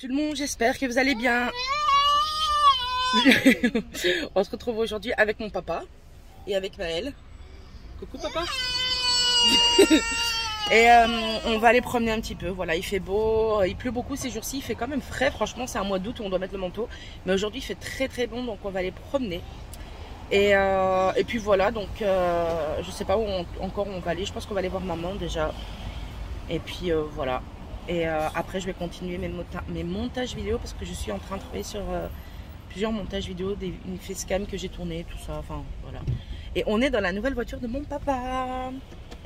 tout le monde, j'espère que vous allez bien. On se retrouve aujourd'hui avec mon papa et avec Maël. Coucou papa. Et on va aller promener un petit peu. Voilà, il fait beau, il pleut beaucoup ces jours-ci, il fait quand même frais. Franchement, c'est un mois d'août où on doit mettre le manteau. Mais aujourd'hui, il fait très très bon, donc on va aller promener. Et puis voilà, donc je sais pas où encore on va aller. Je pense qu'on va aller voir maman déjà. Et puis voilà. Et après, je vais continuer mes montages vidéo parce que je suis en train de travailler sur plusieurs montages vidéo, une facecam que j'ai tournée, tout ça. Enfin voilà. Et on est dans la nouvelle voiture de mon papa.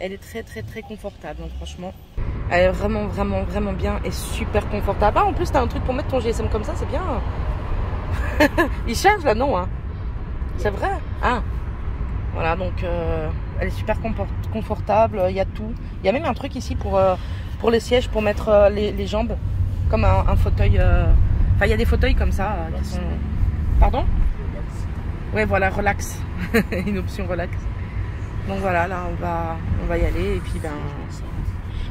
Elle est très très très confortable, hein, franchement. Elle est vraiment vraiment vraiment bien et super confortable. Ah, en plus, t'as un truc pour mettre ton GSM comme ça, c'est bien. Il charge là, non hein? C'est vrai. Ah. Voilà, donc elle est super confortable. Il y a tout. Il y a même un truc ici pour les sièges, pour mettre les jambes, comme un fauteuil. Enfin, il y a des fauteuils comme ça qui sont... Pardon? Ouais, voilà, relax. Une option relax. Donc voilà, là on va y aller et puis ben.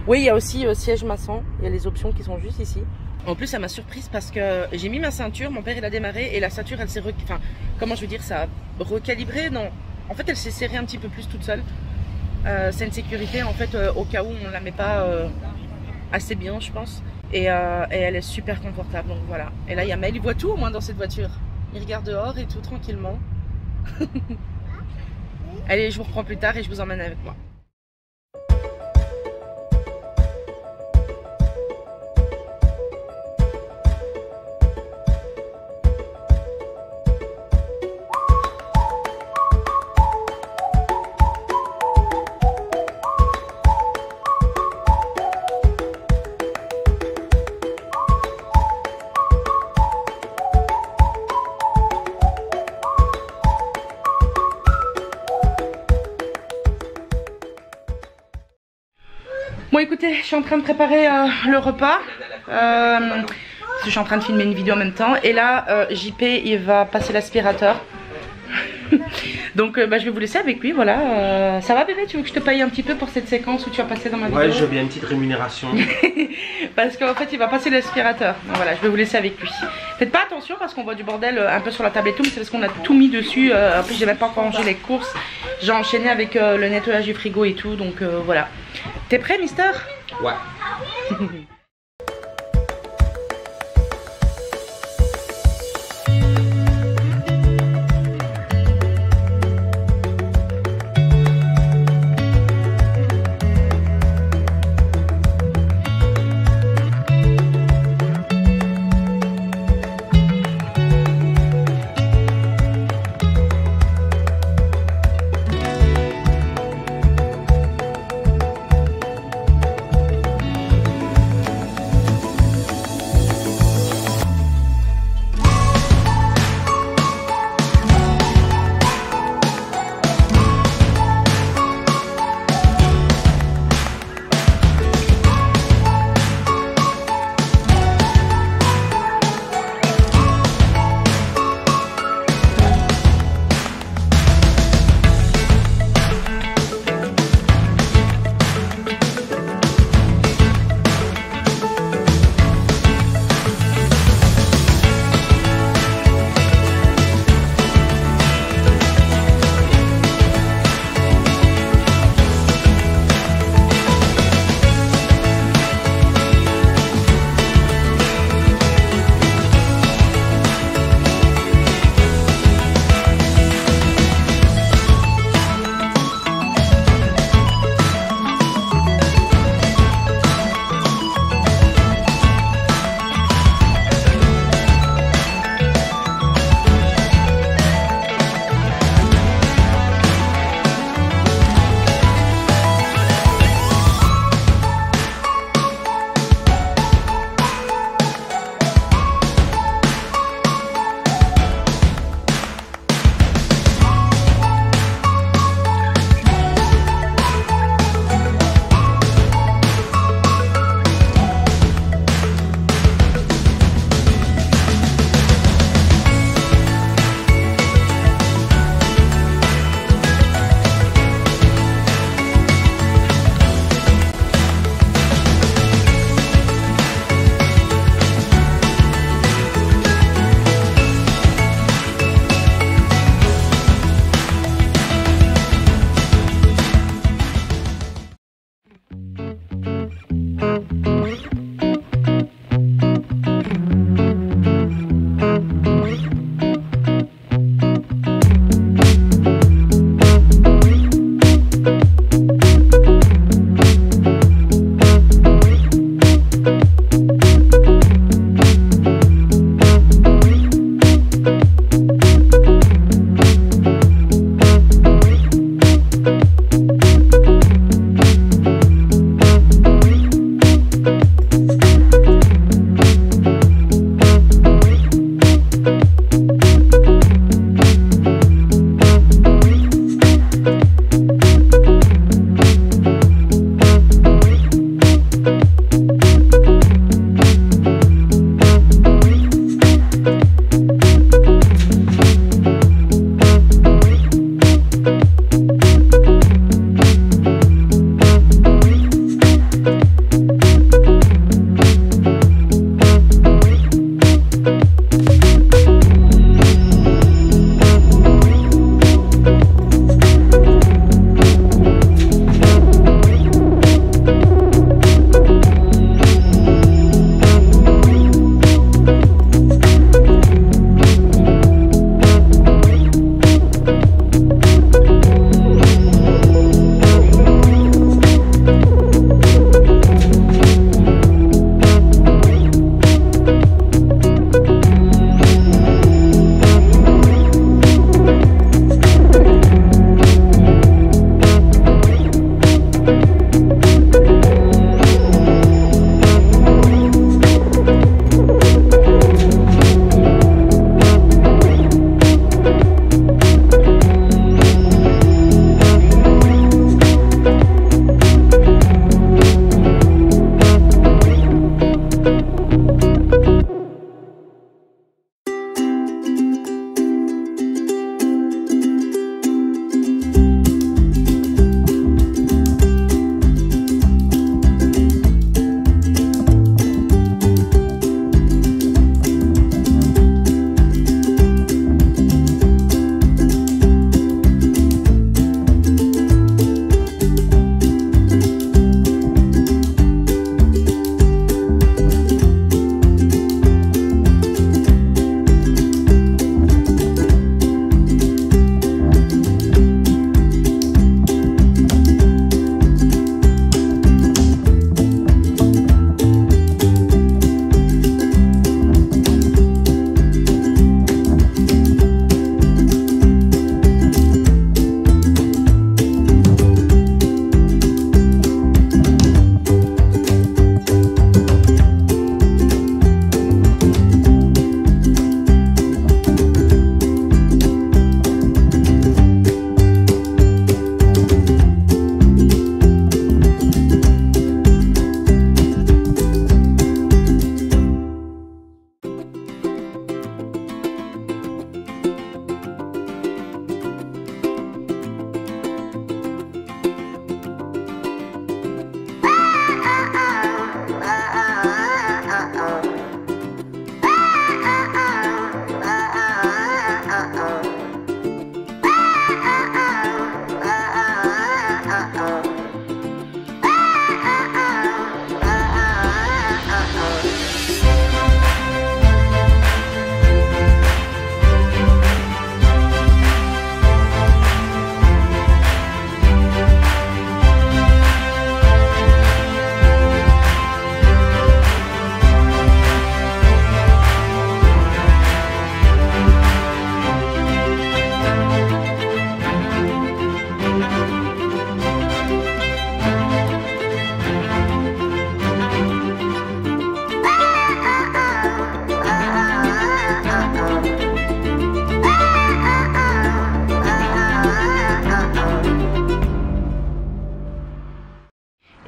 Oui, il y a aussi siège maçon. Il y a les options qui sont juste ici. En plus, ça m'a surprise parce que j'ai mis ma ceinture, mon père il a démarré et la ceinture elle s'est enfin, comment je veux dire ça, recalibrée, non. En fait, elle s'est serrée un petit peu plus toute seule. C'est une sécurité en fait au cas où on la met pas assez bien, je pense. Et elle est super confortable, donc voilà. Et là, il y a Maël, il voit tout au moins dans cette voiture. Il regarde dehors et tout tranquillement. Allez, je vous reprends plus tard et je vous emmène avec moi. Bon écoutez, je suis en train de préparer le repas, parce que je suis en train de filmer une vidéo en même temps. Et là, JP il va passer l'aspirateur. Donc bah, je vais vous laisser avec lui, voilà. Ça va bébé, tu veux que je te paye un petit peu pour cette séquence où tu vas passer dans ma vidéo? Ouais, je veux bien une petite rémunération. Parce qu'en fait il va passer l'aspirateur. Donc voilà, je vais vous laisser avec lui. Faites pas attention parce qu'on voit du bordel un peu sur la table et tout, mais c'est parce qu'on a tout mis dessus. En plus j'ai même pas encore rangé les courses. J'ai enchaîné avec le nettoyage du frigo et tout, donc voilà. T'es prêt, mister? Ouais.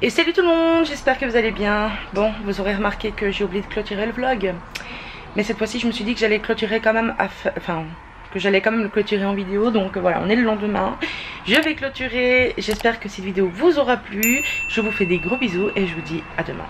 Et salut tout le monde, j'espère que vous allez bien. Bon, vous aurez remarqué que j'ai oublié de clôturer le vlog. Mais cette fois-ci, je me suis dit que j'allais clôturer quand même, que j'allais quand même le clôturer en vidéo. Donc voilà, on est le lendemain. Je vais clôturer. J'espère que cette vidéo vous aura plu. Je vous fais des gros bisous et je vous dis à demain.